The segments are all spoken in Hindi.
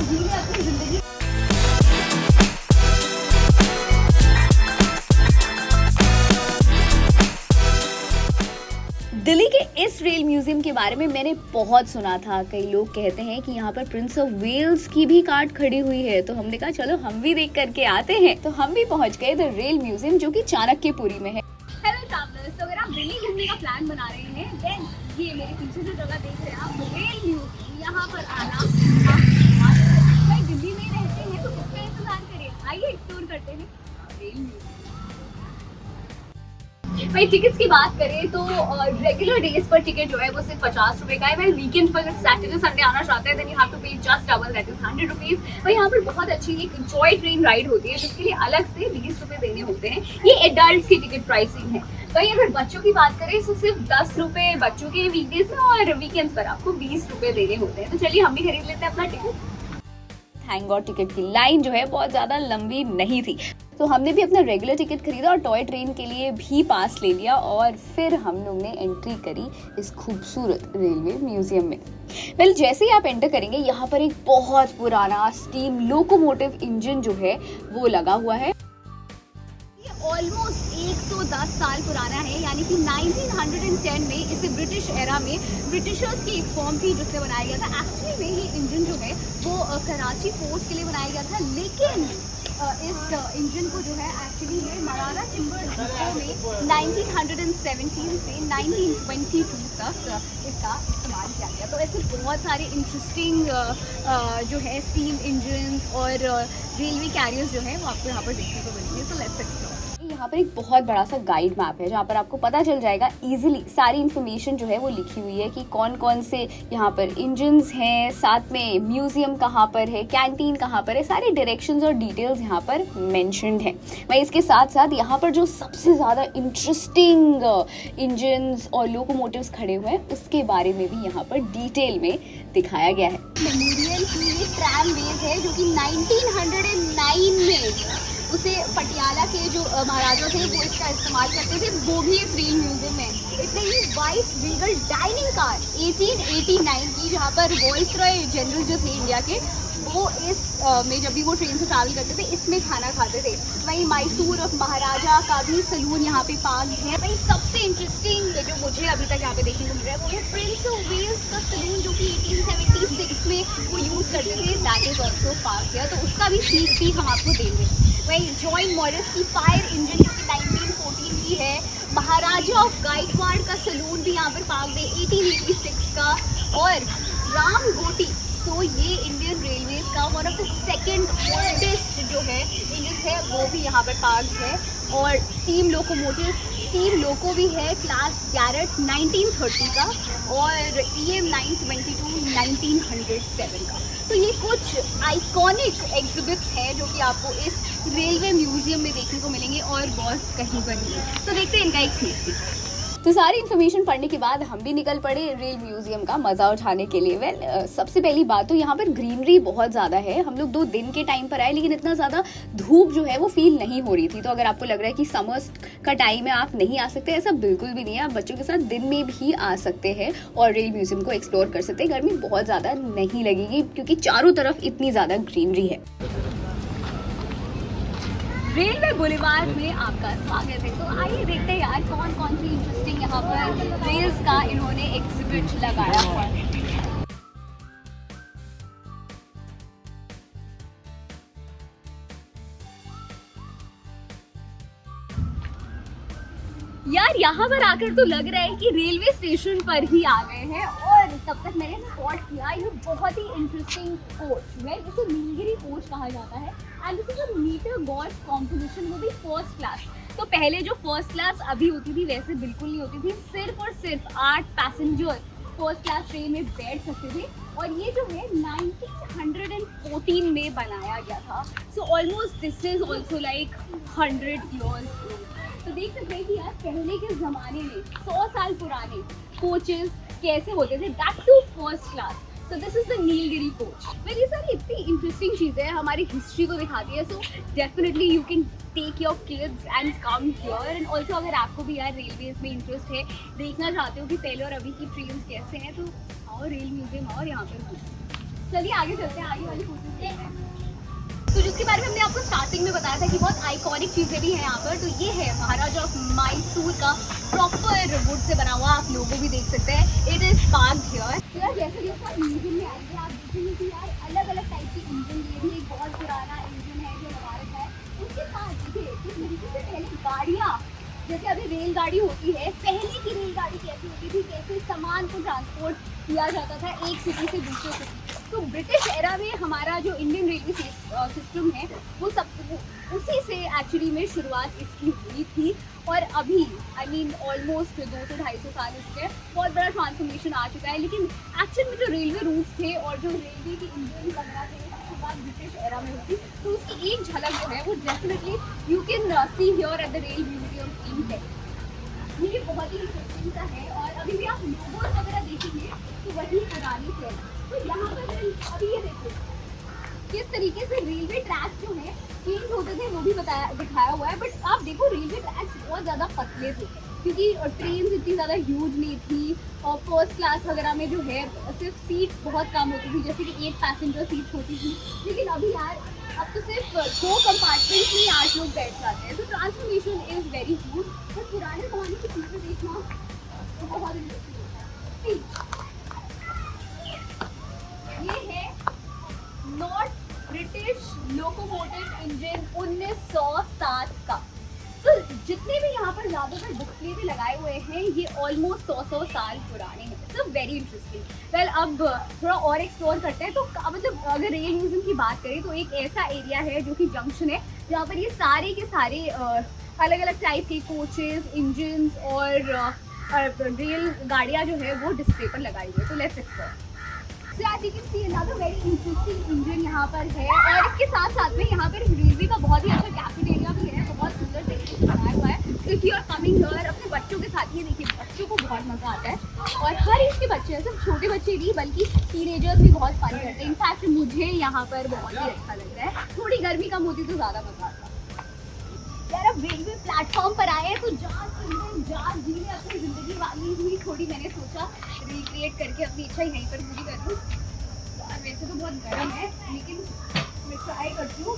जीने अपनी जिंदगी। दिल्ली के इस रेल म्यूजियम के बारे में मैंने बहुत सुना था। कई लोग कहते हैं कि यहाँ पर प्रिंस ऑफ वेल्स की भी कार्ड खड़ी हुई है, तो हमने कहा चलो हम भी देख करके आते हैं। तो हम भी पहुँच गए द रेल म्यूजियम, जो कि चाणक्यपुरी में है। हेलो ट्रैवलर्स, तो अगर आप दिल्ली घूमने का प्लान बना रहे हैं, देन ये मेरे पीछे जो जगह देख रहे हैं आप, रेल म्यूजियम, यहाँ पर आना भाई दिल्ली में रहते हैं तो किसका इंतजार करें, आइए एक्सप्लोर करते हैं रेल म्यूजियम। भाई टिकट्स की बात करें तो रेगुलर डेज पर टिकट जो है वो सिर्फ 50 रुपए का है। भाई वीकेंड पर सैटरडे संडे आना चाहते हैं देन यू हैव टू पे just double, that is 100 rupees. भाई यहाँ पर बहुत अच्छी एक टॉय ट्रेन राइड होती है जिसके लिए अलग से 20 रुपए देने होते हैं। ये एडल्ट्स की टिकट प्राइसिंग है। भाई अगर बच्चों की बात करें तो सिर्फ 10 रुपए बच्चों के वीकडेज में, और वीकेंड्स पर आपको 20 रुपए देने होते हैं। तो चलिए हम भी खरीद लेते हैं अपना टिकट। थैंक गॉड टिकट की लाइन जो है बहुत ज्यादा लंबी नहीं थी, तो हमने भी अपना रेगुलर टिकट खरीदा और टॉय ट्रेन के लिए भी पास ले लिया, और फिर हम लोग ने एंट्री करी इस खूबसूरत रेलवे म्यूजियम में। वेल जैसे ही आप एंटर करेंगे, यहाँ पर एक बहुत पुराना स्टीम लोकोमोटिव इंजन जो है वो लगा हुआ है। ये ऑलमोस्ट 110 साल पुराना है, यानी कि 1910 में इसे ब्रिटिश एरा में ब्रिटिशर्स की एक फॉर्म थी जिससे बनाया गया था। एक्चुअली में ये इंजन जो है वो कराची पोर्ट के लिए बनाया गया था, लेकिन इस इंजन को जो है एक्चुअली ये मराठा टिम्बर डिपो में 1917 से 1922 तक इसका इस्तेमाल किया गया। तो ऐसे बहुत सारे इंटरेस्टिंग जो है स्टीम इंजन और रेलवे कैरियर्स जो है वो आपको यहाँ पर देखने को मिलेंगे। So let's explore. यहाँ पर एक बहुत बड़ा सा गाइड मैप है जहाँ पर आपको पता चल जाएगा इजीली, सारी इन्फॉर्मेशन जो है वो लिखी हुई है कि कौन कौन से यहाँ पर इंजन्स हैं, साथ में म्यूजियम कहाँ पर है, कैंटीन कहाँ पर है, सारे डायरेक्शंस और डिटेल्स यहाँ पर मेंशन्ड हैं। वहीं इसके साथ साथ यहाँ पर जो सबसे ज़्यादा इंटरेस्टिंग इंजन्स और लोकोमोटिव्स खड़े हुए हैं उसके बारे में भी यहाँ पर डिटेल में दिखाया गया है। मेमोरियल की ये ट्रैम वेज है जो कि 1909 में उसे पटियाला के जो महाराजा थे वो इसका इस्तेमाल करते थे, वो भी इस रेल म्यूजियम में। इतने ही वाइस रीगल डाइनिंग कार 1889 की, जहाँ पर वॉइसरॉय जनरल जो थे इंडिया के, वो इस में जब भी वो ट्रेन से ट्रैवल करते थे इसमें खाना खाते थे। वहीं मैसूर ऑफ महाराजा का भी सलून यहाँ पे पार्क है। वहीं सबसे इंटरेस्टिंग जो मुझे अभी तक यहाँ पे देखने को मिल रहा है वो है प्रिंस ऑफ वेल्स का सलून, जो कि 1876 में वो यूज़ करते थे, दैट इज ऑल्सो पार्क है। तो उसका भी स्नीक पीक हम आपको देंगे। वहीं जॉइन मॉरिस की फायर इंजन जो कि 1914 की है। महाराजा ऑफ गायकवाड़ का सलून भी यहाँ पर पार्क है 1886 का। और राम गोटी, तो ये इंडियन रेलवे का one of the second oldest जो है इंजन है वो भी यहाँ पर पार्क है। और स्टीम लोको भी है क्लास गैरेट 1930 का, और EM 922 1907 का। तो ये कुछ आइकॉनिक एग्जिबिट्स हैं जो कि आपको इस रेलवे म्यूजियम में देखने को मिलेंगे और बहुत कहीं पर नहीं। तो देखते हैं इनका एक स्नीक पीक। तो सारी इन्फॉर्मेशन पढ़ने के बाद हम भी निकल पड़े रेल म्यूजियम का मज़ा उठाने के लिए। वेल सबसे पहली बात तो यहाँ पर ग्रीनरी बहुत ज़्यादा है। हम लोग 2 दिन के टाइम पर आए, लेकिन इतना ज़्यादा धूप जो है वो फील नहीं हो रही थी। तो अगर आपको लग रहा है कि समर्स का टाइम है आप नहीं आ सकते, ऐसा बिल्कुल भी नहीं है। आप बच्चों के साथ दिन में भी आ सकते हैं और रेल म्यूजियम को एक्सप्लोर कर सकते हैं। गर्मी बहुत ज़्यादा नहीं लगेगी क्योंकि चारों तरफ इतनी ज़्यादा ग्रीनरी है। रेलवे बुलेवार्ड में आपका स्वागत है। तो आइए देखते हैं यार कौन कौन सी इंटरेस्टिंग यहाँ पर रेल्स का इन्होंने एग्जिबिट लगाया हुआ है। यार यहाँ पर आकर तो लग रहा है कि रेलवे स्टेशन पर ही आ गए हैं। और तब तक मैंने स्पॉट किया ये बहुत ही इंटरेस्टिंग कोच है, इसे नीलगिरी कोच कहा जाता है। And this is a meter gauge composition, वो भी फर्स्ट क्लास। तो पहले जो फर्स्ट क्लास अभी होती थी वैसे बिल्कुल नहीं होती थी, सिर्फ और सिर्फ 8 पैसेंजर फर्स्ट क्लास ट्रेन में बैठ सकते थे। और ये जो है 1914 में बनाया गया था। So almost this is also like 100 years. तो देख सकते हैं कि यार पहले के ज़माने में 100 साल पुराने कोचेस कैसे होते थे, that too first class. So this is the Nilgiri coach. Well ये सारी इतनी इंटरेस्टिंग चीज़ें हैं, हमारी हिस्ट्री को दिखाती है। So definitely you can take your kids and come here. And also अगर आपको भी यार रेलवेज में इंटरेस्ट है, देखना चाहते हो कि पहले और अभी की ट्रेन कैसे हैं, तो आओ रेल म्यूजियम और यहाँ पर चलिए आगे चलते हैं, आगे वाली फोटो देखते हैं। तो जिसके बारे में हमने आपको स्टार्टिंग में बताया था कि बहुत आइकॉनिक चीजें भी हैं यहाँ पर, तो ये है महाराजा ऑफ मैसूर का प्रॉपर वुड से बना हुआ, आप लोगो भी देख सकते हैं, इट इज पार्क्ड हियर। तो यार जैसे जैसे आप म्यूजियम में आएंगे आप देखेंगे कि यार अलग अलग टाइप के इंजन, ये भी एक बहुत पुराना इंजन है जो लगा रखा है। उसके साथ देखिए किस तरीके से पहले गाड़ियाँ, जैसे अभी रेलगाड़ी होती है, पहले की रेलगाड़ी कैसी होती थी, कैसे सामान को ट्रांसपोर्ट किया जाता था एक सिटी से दूसरे सिटी। तो ब्रिटिश एरा में हमारा जो इंडियन रेलवे सिस्टम है वो सब उसी से एक्चुअली में शुरुआत इसकी हुई थी। और अभी आई मीन ऑलमोस्ट 200-250 साल इसके बहुत बड़ा ट्रांसफॉर्मेशन आ चुका है। लेकिन एक्चुअल में जो रेलवे रूट्स थे और जो रेलवे के इंजन वगैरह थे उसके बाद ब्रिटिश एरा में होती, तो उसकी एक झलक जो है वो definitely you can see here at the rail museum in Delhi. ये बहुत ही इंटरेस्टिंग सा है। और अभी भी आप लोगोस वगैरह देखेंगे तो वही पुरानी ट्रेन। तो यहाँ पर अभी ये देखो किस तरीके से रेलवे ट्रैक जो है चेंज होते थे वो भी दिखाया हुआ है। बट आप देखो रेलवे ट्रैक्स बहुत ज़्यादा पतले थे क्योंकि ट्रेन इतनी ज़्यादा ह्यूज नहीं थी और फर्स्ट क्लास वगैरह में जो है सिर्फ सीट्स बहुत कम होती थी, जैसे कि 8 पैसेंजर सीट्स होती थी। लेकिन अभी यार अब तो सिर्फ 2 कंपार्टमेंट्स में 8 लोग बैठ जाते हैं। तो transformation is very huge. But पुराने ज़माने की चीज़ें देखना तो बहुत इंटरेस्टिंग होता है। ये है नॉर्थ ब्रिटिश लोकोमोटिव इंजन 1907 का। तो जितने भी यहाँ पर ज़्यादातर डिस्प्ले भी लगाए हुए हैं ये ऑलमोस्ट 100 साल पुराने हैं। So very interesting. वेल अब थोड़ा और एक्सप्लोर करते हैं। तो मतलब अगर रेल म्यूजियम की बात करें तो एक ऐसा एरिया है जो कि जंक्शन है जहाँ पर ये सारे के सारे अलग अलग टाइप के कोचेस, इंजन्स और रेल गाड़ियाँ जो है वो डिस्प्ले पर लगाई हुई है। तो let's explore. So as you can see another very interesting engine यहाँ पर है। और इसके साथ साथ में यहाँ पर रेलवे का बहुत ही अच्छा कैफेटेरिया भी है, बहुत सुंदर तरीके से बनाया हुआ है। If you are coming here अपने बच्चों के साथ, ये देखिए बच्चों को बहुत मज़ा आता है और हर एज के बच्चे हैं, सिर्फ छोटे बच्चे नहीं बल्कि टीनेजर्स भी बहुत फन करते हैं। इनफैक्ट मुझे यहाँ पर बहुत ही अच्छा लग रहा है। थोड़ी गर्मी कम होती तो ज़्यादा मज़ा आता। यार अब रेलवे प्लेटफॉर्म पर आए तो जहाँ जी ने अपनी ज़िंदगी वाली हुई थोड़ी, मैंने सोचा रिक्रिएट करके अपनी इच्छा यहीं पर पूरी कर दूँ। यार वैसे तो बहुत गर्म है लेकिन मैं ट्राई करती हूँ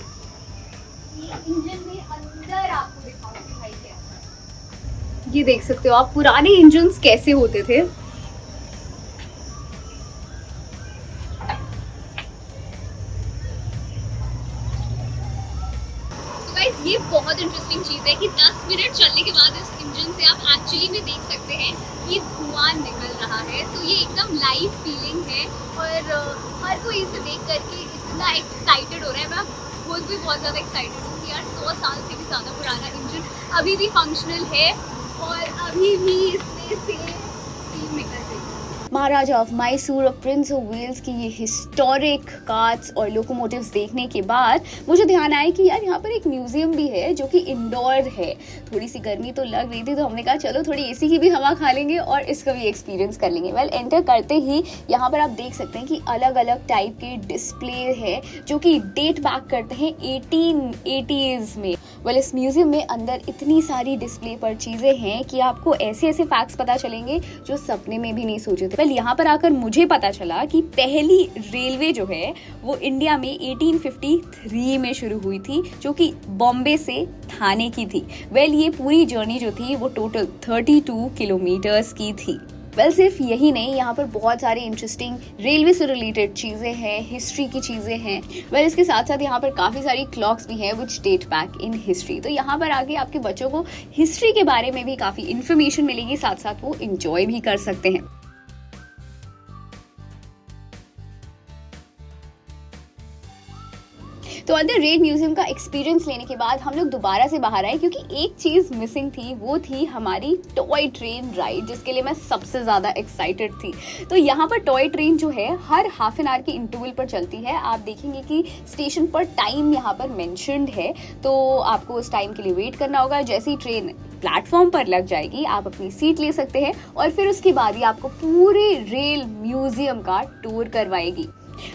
कि इंजन में अंदर आपको दिखाऊँ कि भाई कैसा। ये देख सकते हो आप पुराने इंजन्स कैसे होते थे। ये बहुत इंटरेस्टिंग चीज़ है कि 10 मिनट चलने के बाद इस इंजन से आप एक्चुअली में देख सकते हैं कि धुआं निकल रहा है। तो ये एकदम लाइव फीलिंग है और हर कोई इसे देख करके इतना एक्साइटेड हो रहा है। मैं खुद भी बहुत ज़्यादा एक्साइटेड हूँ कि यार 100 साल से भी ज़्यादा पुराना इंजन अभी भी फंक्शनल है और अभी भी इसमें से स्टीम निकल रही है। महाराजा ऑफ मैसूर और प्रिंस ऑफ वेल्स की ये हिस्टोरिक कार्स और लोकोमोटिव्स देखने के बाद मुझे ध्यान आया कि यार यहाँ पर एक म्यूजियम भी है जो कि इंडोर है। थोड़ी सी गर्मी तो लग रही थी तो हमने कहा चलो थोड़ी एसी की भी हवा खा लेंगे और इसका भी एक्सपीरियंस कर लेंगे। वेल एंटर करते ही यहाँ पर आप देख सकते हैं कि अलग अलग टाइप के डिस्प्ले है जो कि डेट बैक करते हैं 1880s में। वेल इस म्यूजियम में अंदर इतनी सारी डिस्प्ले पर चीज़ें हैं कि आपको ऐसे ऐसे फैक्ट्स पता चलेंगे जो सपने में भी नहीं सोचे थे। यहाँ पर आकर मुझे पता चला कि पहली रेलवे जो है वो इंडिया में 1853 में शुरू हुई थी जो कि बॉम्बे से थाने की थी। वेल ये पूरी जर्नी जो थी वो टोटल 32 किलोमीटर्स की थी। वेल सिर्फ यही नहीं, यहाँ पर बहुत सारी इंटरेस्टिंग रेलवे से रिलेटेड चीज़ें हैं, हिस्ट्री की चीज़ें हैं। वेल इसके साथ साथ यहाँ पर काफ़ी सारी क्लॉक्स भी हैं which date back in history. तो यहाँ पर आगे आपके बच्चों को हिस्ट्री के बारे में भी काफ़ी इन्फॉर्मेशन मिलेगी, साथ साथ वो इंजॉय भी कर सकते हैं। तो अंदर रेल म्यूजियम का एक्सपीरियंस लेने के बाद हम लोग दोबारा से बाहर आए क्योंकि एक चीज़ मिसिंग थी, वो थी हमारी टॉय ट्रेन राइड जिसके लिए मैं सबसे ज़्यादा एक्साइटेड थी। तो यहाँ पर टॉय ट्रेन जो है हर हाफ एन आवर के इंटरवल पर चलती है। आप देखेंगे कि स्टेशन पर टाइम यहाँ पर मेंशन्ड है तो आपको उस टाइम के लिए वेट करना होगा। जैसे ही ट्रेन प्लेटफॉर्म पर लग जाएगी आप अपनी सीट ले सकते हैं और फिर उसके बाद ही आपको पूरे रेल म्यूजियम का टूर करवाएगी।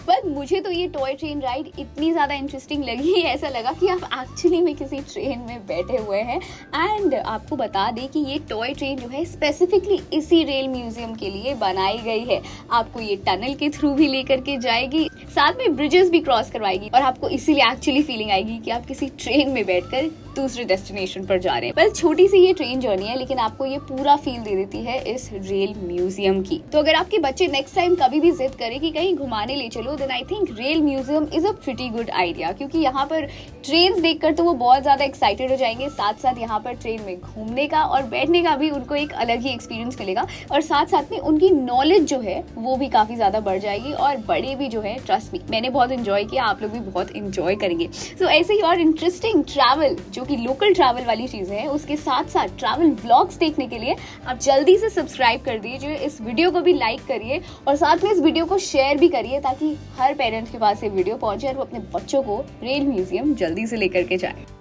बट मुझे तो ये टॉय ट्रेन राइड इतनी ज़्यादा इंटरेस्टिंग लगी, ऐसा लगा कि आप एक्चुअली में किसी ट्रेन में बैठे हुए हैं। एंड आपको बता दें कि ये टॉय ट्रेन जो है स्पेसिफिकली इसी रेल म्यूजियम के लिए बनाई गई है। आपको ये टनल के थ्रू भी लेकर के जाएगी, साथ में ब्रिजेस भी क्रॉस करवाएगी और आपको इसीलिए एक्चुअली फीलिंग आएगी कि आप किसी ट्रेन में बैठकर दूसरे डेस्टिनेशन पर जा रहे हैं। वेल, छोटी सी ये ट्रेन जर्नी है, लेकिन आपको ये पूरा फील दे देती है इस रेल म्यूजियम की। तो अगर आपके बच्चे नेक्स्ट टाइम कभी भी जिद करें कि कहीं घुमाने ले चलो, then I think rail museum is a pretty good idea, क्योंकि यहाँ पर ट्रेन देखकर तो वो बहुत ज्यादा एक्साइटेड हो जाएंगे, साथ साथ यहाँ पर ट्रेन में घूमने का और बैठने का भी उनको एक अलग ही एक्सपीरियंस मिलेगा, और साथ साथ में उनकी नॉलेज जो है वो भी काफी ज्यादा बढ़ जाएगी, और बड़े भी जो है, ट्रस्ट मी, मैंने बहुत एंजॉय किया, आप लोग भी बहुत एंजॉय करेंगे। सो ऐसे ही और इंटरेस्टिंग ट्रैवल, जो कि लोकल ट्रैवल वाली चीजें हैं, उसके साथ साथ ट्रैवल व्लॉग्स देखने के लिए आप जल्दी से सब्सक्राइब कर दीजिए, इस वीडियो को भी लाइक करिए और साथ में इस वीडियो को शेयर भी करिए, ताकि हर पेरेंट्स के पास ये वीडियो पहुंचे और वो अपने बच्चों को रेल म्यूजियम जल्दी से लेकर के जाए।